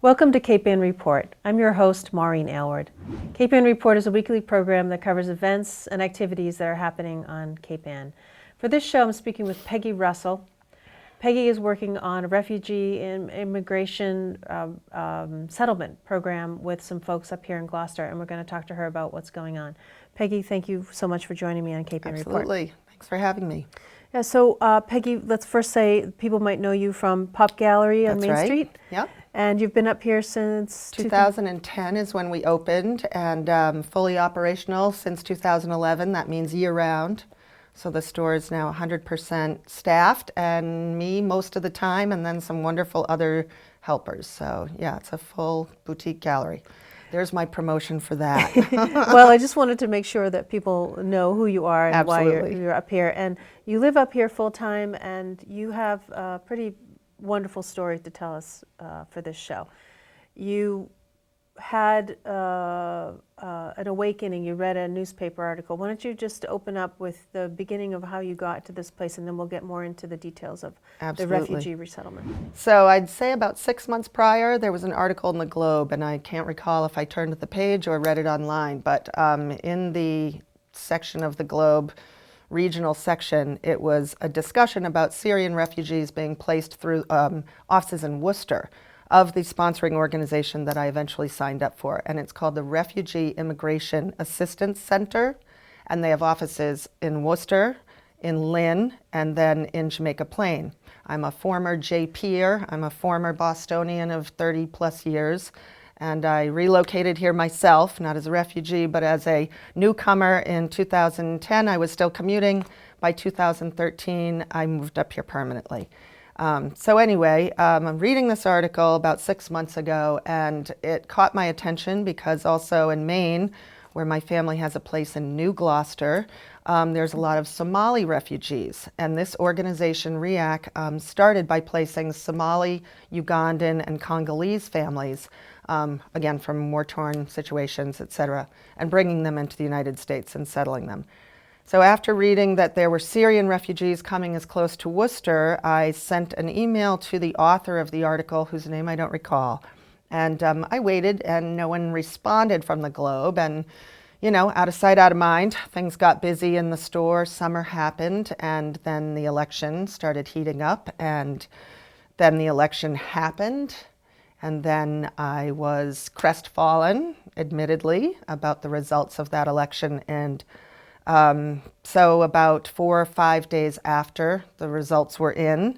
Welcome to Cape Ann Report. I'm your host, Maureen Aylward. Cape Ann Report is a weekly program that covers events and activities that are happening on Cape Ann. For this show, I'm speaking with Peggy Russell. Peggy is working on a refugee and immigration settlement program with some folks up here in Gloucester, and we're going to talk to her about what's going on. Peggy, thank you so much for joining me on Cape Ann Report. Absolutely. Thanks for having me. Yeah, so Peggy, let's first say people might know you from Pop Gallery on Main Street. Yep. And you've been up here since 2010 is when we opened, and fully operational since 2011. That means year-round. So the store is now 100% staffed, and me most of the time, and then some wonderful other helpers. So yeah, it's a full boutique gallery. There's my promotion for that. Well, I just wanted to make sure that people know who you are and Absolutely. why you're up here. And you live up here full-time, and you have a pretty wonderful story to tell us for this show. You had an awakening. You read a newspaper article. Why don't you just open up with the beginning of how you got to this place, and then we'll get more into the details of the refugee resettlement. So I'd say about 6 months prior, there was an article in the Globe, and I can't recall if I turned to the page or read it online, but in the section of the Globe, regional section, it was a discussion about Syrian refugees being placed through offices in Worcester of the sponsoring organization that I eventually signed up for. And it's called the Refugee Immigration Assistance Center. And they have offices in Worcester, in Lynn, and then in Jamaica Plain. I'm a former JP'er. I'm a former Bostonian of 30 plus years. And I relocated here myself, not as a refugee, but as a newcomer in 2010. I was still commuting. By 2013, I moved up here permanently. So anyway, I'm reading this article about 6 months ago, and it caught my attention because also in Maine, where my family has a place in New Gloucester, there's a lot of Somali refugees. And this organization, REAC, started by placing Somali, Ugandan, and Congolese families, again, from war-torn situations, et cetera, and bringing them into the United States and settling them. So after reading that there were Syrian refugees coming as close to Worcester, I sent an email to the author of the article, whose name I don't recall. And I waited, and no one responded from the Globe. And, you know, out of sight, out of mind, things got busy in the store. Summer happened, and then the election started heating up. And then the election happened. And then I was crestfallen, admittedly, about the results of that election. And so about 4 or 5 days after the results were in,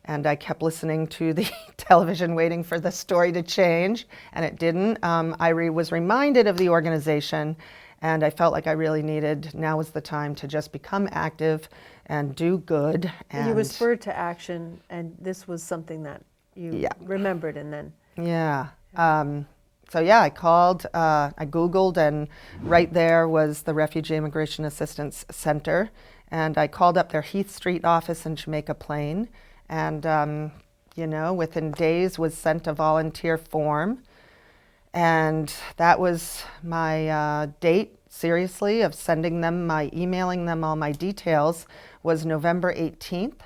and I kept listening to the television waiting for the story to change, and it didn't. I was reminded of the organization, and I felt like I really needed, now was the time to just become active and do good. And you were spurred to action, and this was something that you remembered, and then... Yeah. So yeah, I called, I Googled, and right there was the Refugee Immigration Assistance Center. And I called up their Heath Street office in Jamaica Plain. And, you know, within days was sent a volunteer form. And that was my date, seriously, of sending them, emailing them all my details, was November 18th.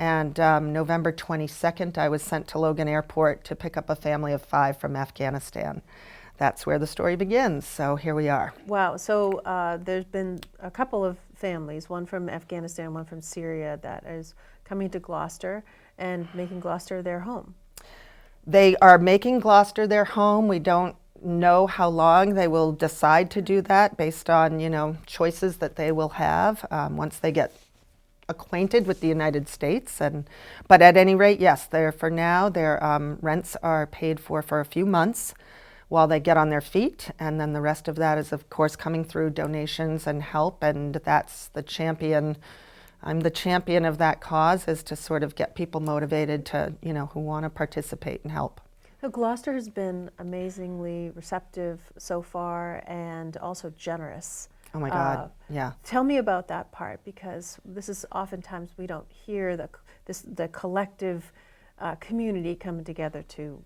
And November 22nd, I was sent to Logan Airport to pick up a family of 5 from Afghanistan. That's where the story begins, so here we are. Wow, so there's been a couple of families, one from Afghanistan, one from Syria, that is coming to Gloucester and making Gloucester their home. They are making Gloucester their home. We don't know how long they will decide to do that based on, you know, choices that they will have once they get acquainted with the United States. But at any rate, yes, for now, their rents are paid for a few months while they get on their feet, and then the rest of that is, of course, coming through donations and help, and that's the champion. I'm the champion of that cause, is to sort of get people motivated to, you know, who want to participate and help. So Gloucester has been amazingly receptive so far, and also generous. Oh my God, yeah. Tell me about that part, because this is oftentimes we don't hear the collective community coming together to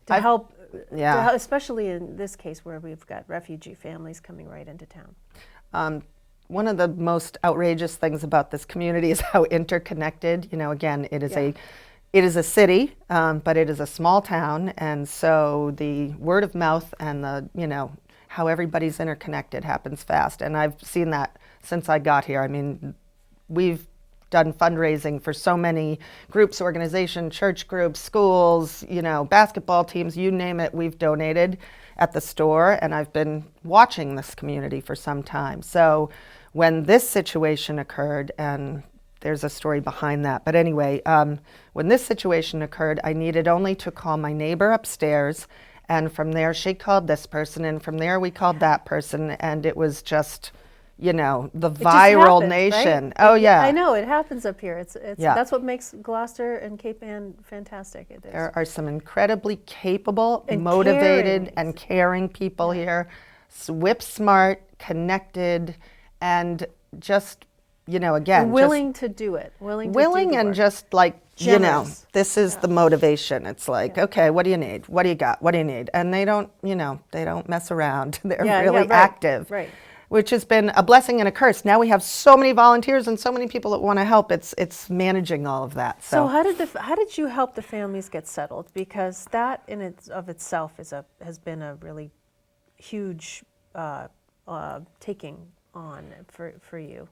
help, especially in this case where we've got refugee families coming right into town. One of the most outrageous things about this community is how interconnected, you know, again, it is a It is a city, but it is a small town, and so the word of mouth and how everybody's interconnected happens fast. And I've seen that since I got here. I mean, we've done fundraising for so many groups, organizations, church groups, schools, basketball teams, you name it, we've donated at the store, and I've been watching this community for some time. So when this situation occurred, and there's a story behind that, but anyway, when this situation occurred, I needed only to call my neighbor upstairs, and from there she called this person, and from there we called that person, and it was just the It just viral happens, nation. right? Oh yeah. I know, it happens up here. Yeah. That's what makes Gloucester and Cape Ann fantastic. There are some incredibly capable, And motivated, caring. and caring people here, whip smart, connected, and just, again, And willing to do it. Willing willing to do the and work. just like, Generous. this is the motivation. It's like, okay, what do you need? What do you got? What do you need? And they don't, they don't mess around. They're really right, active. Right. Which has been a blessing and a curse. Now we have so many volunteers and so many people that want to help. It's managing all of that. So how did you help the families get settled? Because that in itself has been a really huge taking on for you.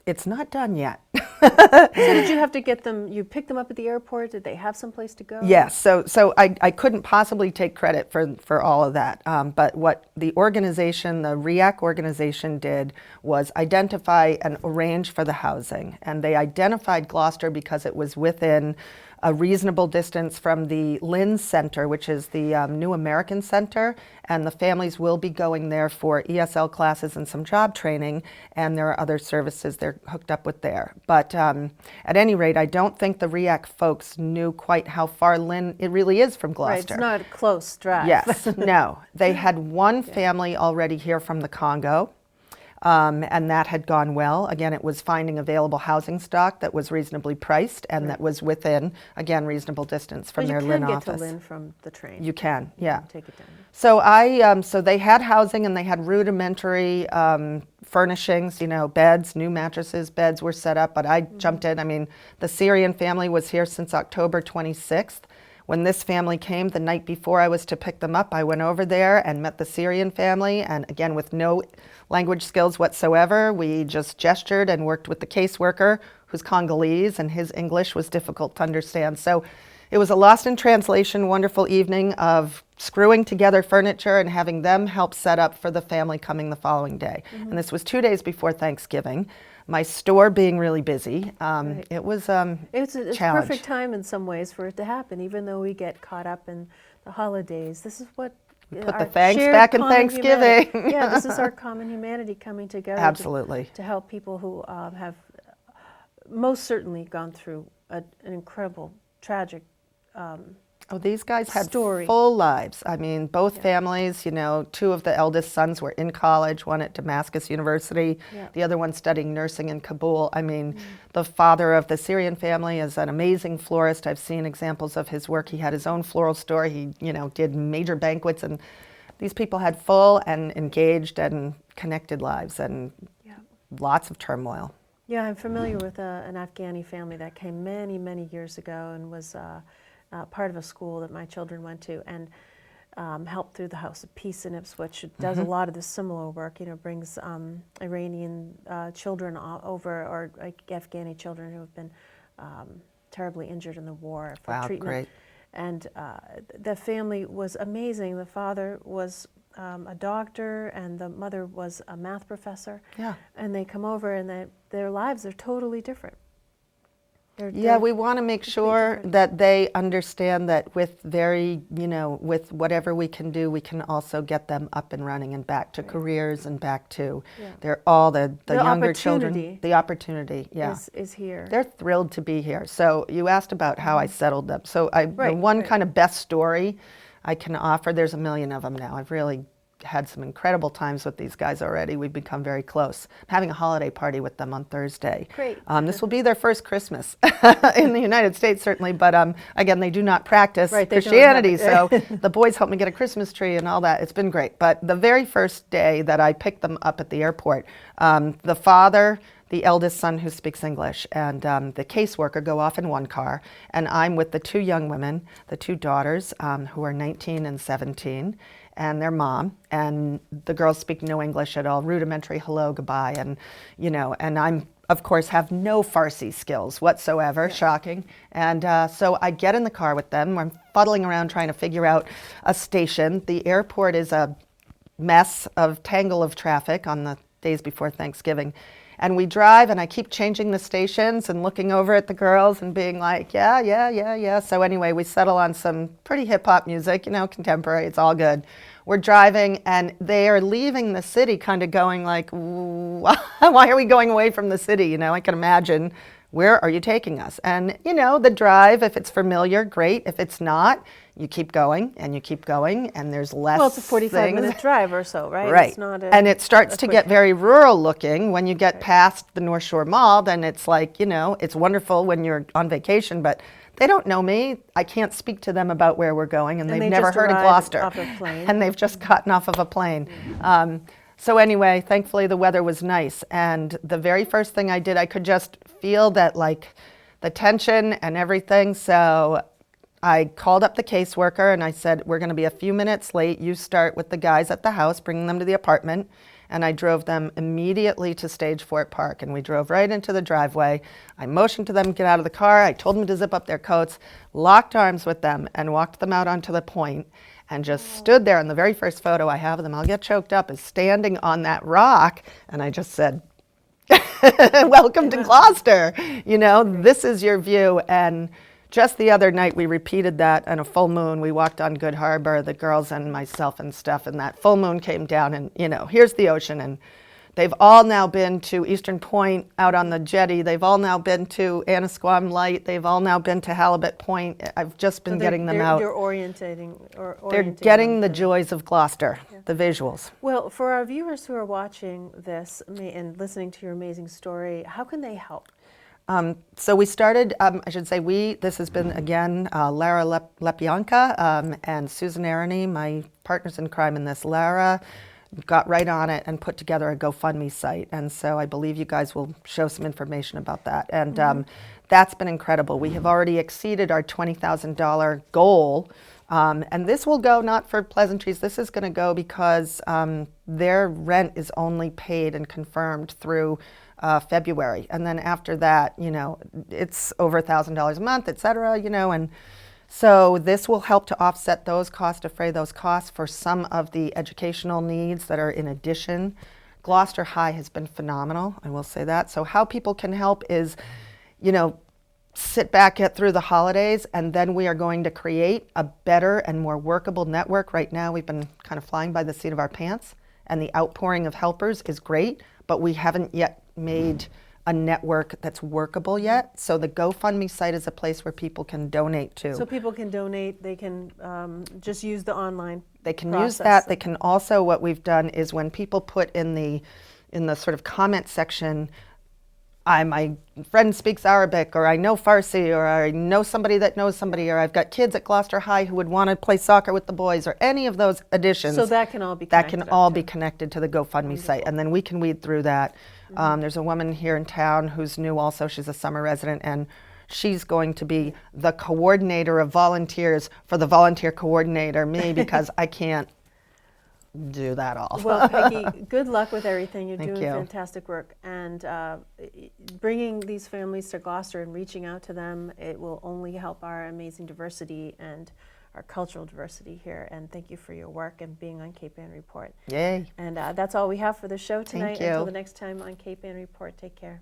It's not done yet. So did you have to get them? You picked them up at the airport? Did they have some place to go? Yes, so I couldn't possibly take credit for all of that. But what the organization, the REAC organization, did was identify and arrange for the housing. And they identified Gloucester because it was within a reasonable distance from the Lynn Center, which is the New American Center, and the families will be going there for ESL classes and some job training, and there are other services they're hooked up with there. But at any rate, I don't think the REAC folks knew quite how far Lynn it really is from Gloucester. Right, it's not a close drive. Yes, no. They had one family already here from the Congo. And that had gone well. Again, it was finding available housing stock that was reasonably priced and that was within, again, reasonable distance from their Lynn office. You can get to Lynn from the train. You can, yeah. Take it down. So so they had housing and they had rudimentary furnishings, beds, new mattresses, beds were set up, but I jumped in. I mean, the Syrian family was here since October 26th. When this family came the night before I was to pick them up, I went over there and met the Syrian family, and again, with no language skills whatsoever, we just gestured and worked with the caseworker, who's Congolese, and his English was difficult to understand. So it was a lost in translation, wonderful evening of screwing together furniture and having them help set up for the family coming the following day. And this was 2 days before Thanksgiving. My store being really busy, Right. it was It's a challenge. perfect time in some ways for it to happen, even though we get caught up in the holidays. This is what Put our the thanks shared back in common Thanksgiving. humanity- Yeah, this is our common humanity coming together. Absolutely. To help people who have most certainly gone through an incredible, tragic. Oh, these guys had Story. full lives. I mean, both families, 2 of the eldest sons were in college, one at Damascus University, Yeah. the other one studying nursing in Kabul. I mean, the father of the Syrian family is an amazing florist. I've seen examples of his work. He had his own floral store. He, did major banquets, and these people had full and engaged and connected lives and Yeah. lots of turmoil. Yeah, I'm familiar with an Afghani family that came many, many years ago and was part of a school that my children went to, and helped through the House of Peace in Ipswich. It does a lot of the similar work, brings Iranian children over, or like Afghani children who have been terribly injured in the war for Wow, treatment. great. And the family was amazing. The father was a doctor, and the mother was a math professor. Yeah. And they come over, and their lives are totally different. Yeah, we want to make sure different. that they understand that with with whatever we can do, we can also get them up and running and back to careers and back to they're all the younger children. The opportunity, yeah. is here. They're thrilled to be here. So you asked about how I settled them. So the Right, one right. kind of best story I can offer, there's a million of them now. I've really had some incredible times with these guys already. We've become very close. I'm having a holiday party with them on Thursday. Great. This will be their first Christmas in the United States, certainly, but again, they do not practice Right, they don't Christianity, have it. so the boys helped me get a Christmas tree and all that. It's been great. But the very first day that I picked them up at the airport, the father, the eldest son who speaks English, and the caseworker go off in one car, and I'm with the two young women, the two daughters, who are 19 and 17, and their mom, and the girls speak no English at all, rudimentary hello, goodbye, and and I'm, of course, have no Farsi skills whatsoever, shocking, and so I get in the car with them. I'm fuddling around trying to figure out a station. The airport is a mess of tangle of traffic on the days before Thanksgiving. And we drive, and I keep changing the stations and looking over at the girls and being like, yeah. So anyway, we settle on some pretty hip-hop music, contemporary, it's all good. We're driving, and they are leaving the city kind of going like, why are we going away from the city? I can imagine, where are you taking us? And, the drive, if it's familiar, great. If it's not, you keep going, and you keep going, and there's less Well, it's a 45-minute things. drive or so, right? Right. It's not And it starts to get very rural looking. When you get past the North Shore Mall, then it's like, it's wonderful when you're on vacation, but they don't know me. I can't speak to them about where we're going, and they've never just heard of arrived Gloucester. off a plane. And they've just gotten off of a plane. So anyway, thankfully the weather was nice. And the very first thing I did, I could just feel that, like, the tension and everything. So I called up the caseworker and I said, we're going to be a few minutes late. You start with the guys at the house, bringing them to the apartment. And I drove them immediately to Stage Fort Park. And we drove right into the driveway. I motioned to them to get out of the car. I told them to zip up their coats, locked arms with them, and walked them out onto the point, and just stood there. And the very first photo I have of them, I'll get choked up, is standing on that rock. And I just said, welcome to Gloucester. This is your view. And just the other night, we repeated that on a full moon. We walked on Good Harbor, the girls and myself and stuff, and that full moon came down, and, here's the ocean. And they've all now been to Eastern Point out on the jetty. They've all now been to Annisquam Light. They've all now been to Halibut Point. I've just been getting them out. You're orientating. They're getting the joys of Gloucester, the visuals. Well, for our viewers who are watching this and listening to your amazing story, how can they help? So we started, this has been, again, Lara Lepionka and Susan Aroney, my partners in crime in this. Lara got right on it and put together a GoFundMe site. And so I believe you guys will show some information about that. And that's been incredible. We have already exceeded our $20,000 goal. And this will go not for pleasantries. This is going to go because their rent is only paid and confirmed through February. And then after that, it's over $1,000 a month, et cetera, and so this will help to offset those costs, defray those costs for some of the educational needs that are in addition. Gloucester High has been phenomenal, I will say that. So how people can help is, sit back, get through the holidays, and then we are going to create a better and more workable network. Right now, we've been kind of flying by the seat of our pants, and the outpouring of helpers is great, but we haven't yet made a network that's workable yet. So the GoFundMe site is a place where people can donate to. So people can donate, they can just use the online They can process. use that. They can also, what we've done is when people put in the sort of comment section, my friend speaks Arabic, or I know Farsi, or I know somebody that knows somebody, or I've got kids at Gloucester High who would want to play soccer with the boys, or any of those additions. So that can all be That connected can all up be to. connected to the GoFundMe site, and then we can weed through that. There's a woman here in town who's new also. She's a summer resident, and she's going to be the coordinator of volunteers for the volunteer coordinator, me, because I can't do that all. Well, Peggy, good luck with everything. You're Thank doing you. fantastic work. And bringing these families to Gloucester and reaching out to them, it will only help our amazing diversity and our cultural diversity here. And thank you for your work and being on Cape Ann Report. Yay. And that's all we have for the show tonight. you. Until the next time on Cape Ann Report, take care.